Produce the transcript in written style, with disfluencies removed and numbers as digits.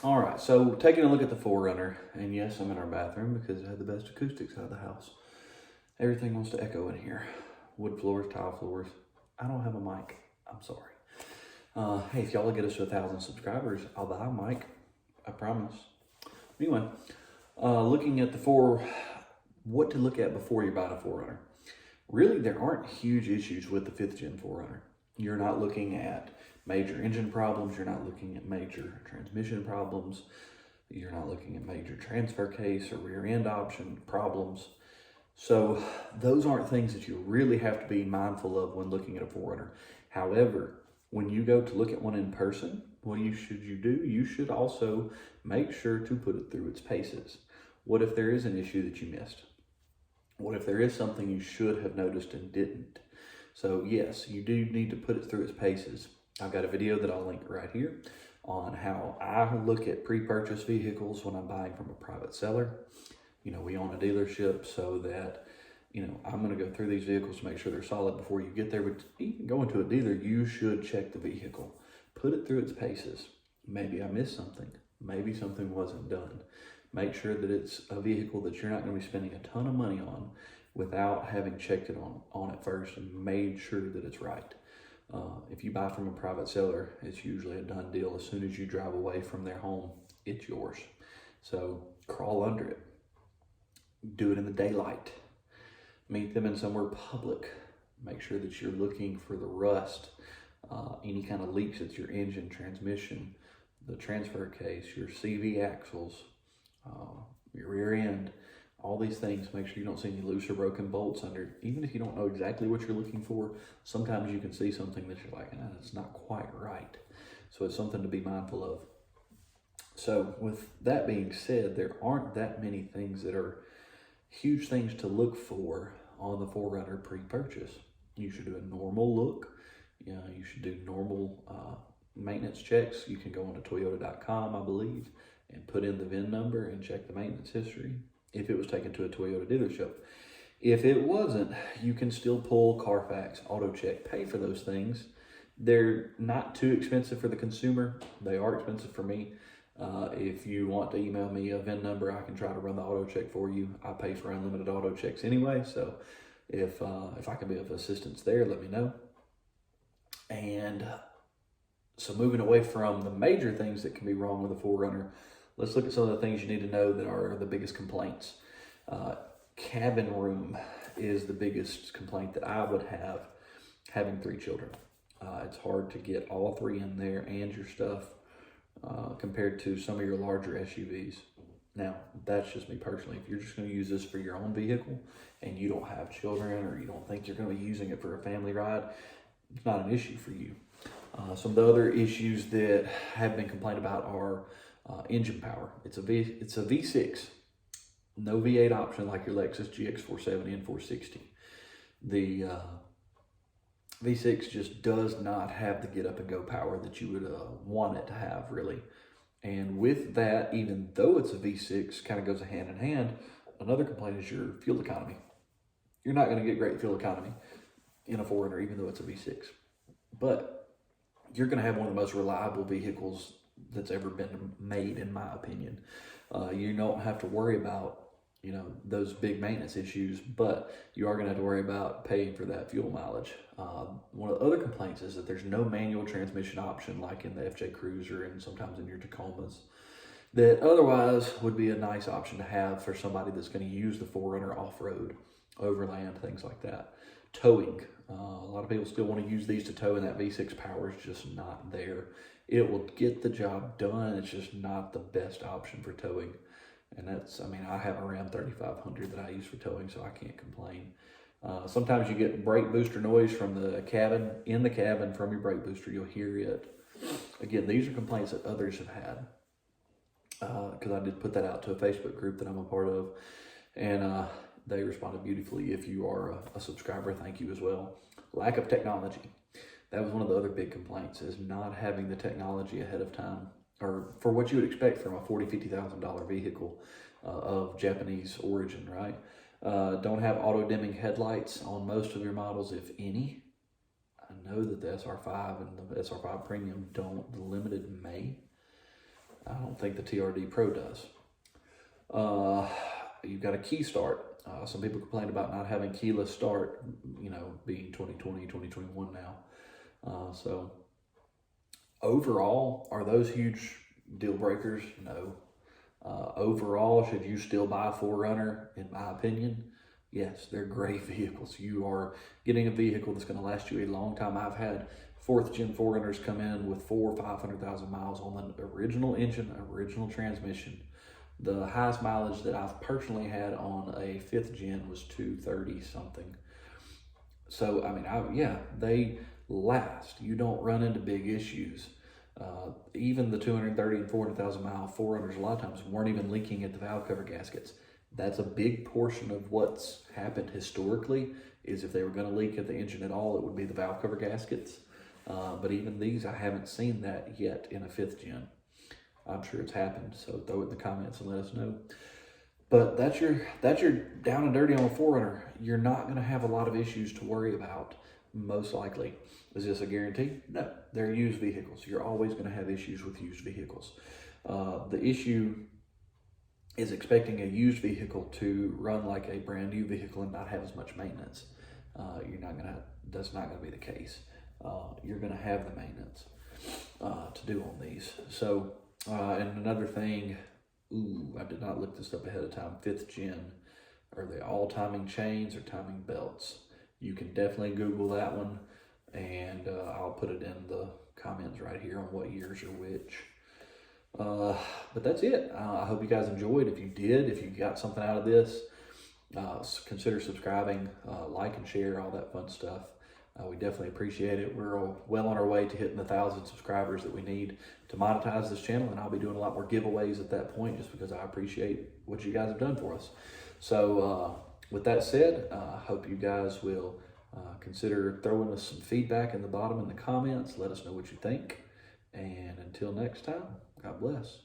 All right, so taking a look at the 4Runner, and yes, I'm in our bathroom because it had the best acoustics out of the house. Everything wants to echo in here. Wood floors, tile floors. I don't have a mic. I'm sorry. Hey, if y'all will get us to 1,000 subscribers, I'll buy a mic. I promise. Anyway, looking at what to look at before you buy a 4Runner. Really, there aren't huge issues with the 5th gen 4Runner. You're not looking at major engine problems. You're not looking at major transmission problems. You're not looking at major transfer case or rear end option problems. So those aren't things that you really have to be mindful of when looking at a 4Runner. However, when you go to look at one in person, what should you do? You should also make sure to put it through its paces. What if there is an issue that you missed? What if there is something you should have noticed and didn't? So yes, you do need to put it through its paces. I've got a video that I'll link right here on how I look at pre-purchase vehicles when I'm buying from a private seller. You know, we own a dealership, so that, you know, I'm going to go through these vehicles to make sure they're solid before you get there. But even going to a dealer, you should check the vehicle. Put it through its paces. Maybe I missed something. Maybe something wasn't done. Make sure that it's a vehicle that you're not going to be spending a ton of money on without having checked it on it first and made sure that it's right. If you buy from a private seller, it's usually a done deal. As soon as you drive away from their home, it's yours. So crawl under it. Do it in the daylight. Meet them in somewhere public. Make sure that you're looking for the rust, any kind of leaks at your engine, transmission, the transfer case, your CV axles, your rear end, all these things. Make sure you don't see any loose or broken bolts under. Even if you don't know exactly what you're looking for, sometimes you can see something that you're like, it's not quite right. So it's something to be mindful of. So with that being said, there aren't that many things that are huge things to look for on the 4Runner pre-purchase. You should do a normal look. You should do normal maintenance checks. You can go onto Toyota.com, I believe, and put in the VIN number and check the maintenance history if it was taken to a Toyota dealership. If it wasn't, you can still pull Carfax, AutoCheck, pay for those things. They're not too expensive for the consumer. They are expensive for me. If you want to email me a VIN number, I can try to run the auto check for you. I pay for unlimited auto checks anyway, so if I can be of assistance there, let me know. And so moving away from the major things that can be wrong with a 4Runner, let's look at some of the things you need to know that are the biggest complaints. Cabin room is the biggest complaint that I would have having 3 children. It's hard to get all 3 in there and your stuff. Compared to some of your larger SUVs. Now, that's just me personally. If you're just going to use this for your own vehicle and you don't have children or you don't think you're going to be using it for a family ride, it's not an issue for you. Some of the other issues that have been complained about are engine power. It's a V6, no V8 option like your Lexus GX 470 and 460. The V6 just does not have the get up and go power that you would want it to have, really. And with that, even though it's a V6, kind of goes hand in hand, another complaint is your fuel economy. You're not going to get great fuel economy in a 4Runner, even though it's a V6. But you're going to have one of the most reliable vehicles that's ever been made, in my opinion. You don't have to worry about those big maintenance issues, but you are going to have to worry about paying for that fuel mileage. One of the other complaints is that there's no manual transmission option like in the FJ Cruiser and sometimes in your Tacomas that otherwise would be a nice option to have for somebody that's going to use the 4Runner off-road, overland, things like that. Towing. A lot of people still want to use these to tow, and that V6 power is just not there. It will get the job done. It's just not the best option for towing. And I have a Ram 3500 that I use for towing, so I can't complain. Sometimes you get brake booster noise from the cabin, in the cabin from your brake booster. You'll hear it. Again, these are complaints that others have had. Because I did put that out to a Facebook group that I'm a part of. And they responded beautifully. If you are a subscriber, thank you as well. Lack of technology. That was one of the other big complaints, is not having the technology ahead of time, or for what you would expect from a $40,000, $50,000 vehicle of Japanese origin, right? Don't have auto dimming headlights on most of your models, if any. I know that the SR5 and the SR5 Premium don't. The Limited may. I don't think the TRD Pro does. You've got a key start. Some people complain about not having keyless start, you know, being 2020, 2021 now. So overall, are those huge deal breakers? No. Overall, should you still buy a 4Runner? In my opinion, yes, they're great vehicles. You are getting a vehicle that's going to last you a long time. I've had 4th gen 4Runners come in with 400,000 or 500,000 miles on the original engine, original transmission. The highest mileage that I've personally had on a 5th gen was 230 something. So, I mean, yeah, they last. You don't run into big issues. Even the 230 and 400,000 mile 4Runners a lot of times weren't even leaking at the valve cover gaskets. That's a big portion of what's happened historically, is if they were going to leak at the engine at all, it would be the valve cover gaskets. But even these, I haven't seen that yet in a 5th gen. I'm sure it's happened, so throw it in the comments and let us know. But that's your down and dirty on a 4Runner. You're not going to have a lot of issues to worry about, most likely. Is this a guarantee? No, they're used vehicles. You're always going to have issues with used vehicles. The issue is expecting a used vehicle to run like a brand new vehicle and not have as much maintenance. That's not going to be the case. You're going to have the maintenance to do on these. So, and another thing, I did not look this up ahead of time. 5th gen, are they all timing chains or timing belts? You can definitely Google that one, and I'll put it in the comments right here on what years are which. But that's it. I hope you guys enjoyed. If you did, if you got something out of this, consider subscribing, like and share, all that fun stuff. We definitely appreciate it. We're well on our way to hitting the 1,000 subscribers that we need to monetize this channel, and I'll be doing a lot more giveaways at that point just because I appreciate what you guys have done for us. So with that said, I hope you guys will consider throwing us some feedback in the bottom in the comments. Let us know what you think. And until next time, God bless.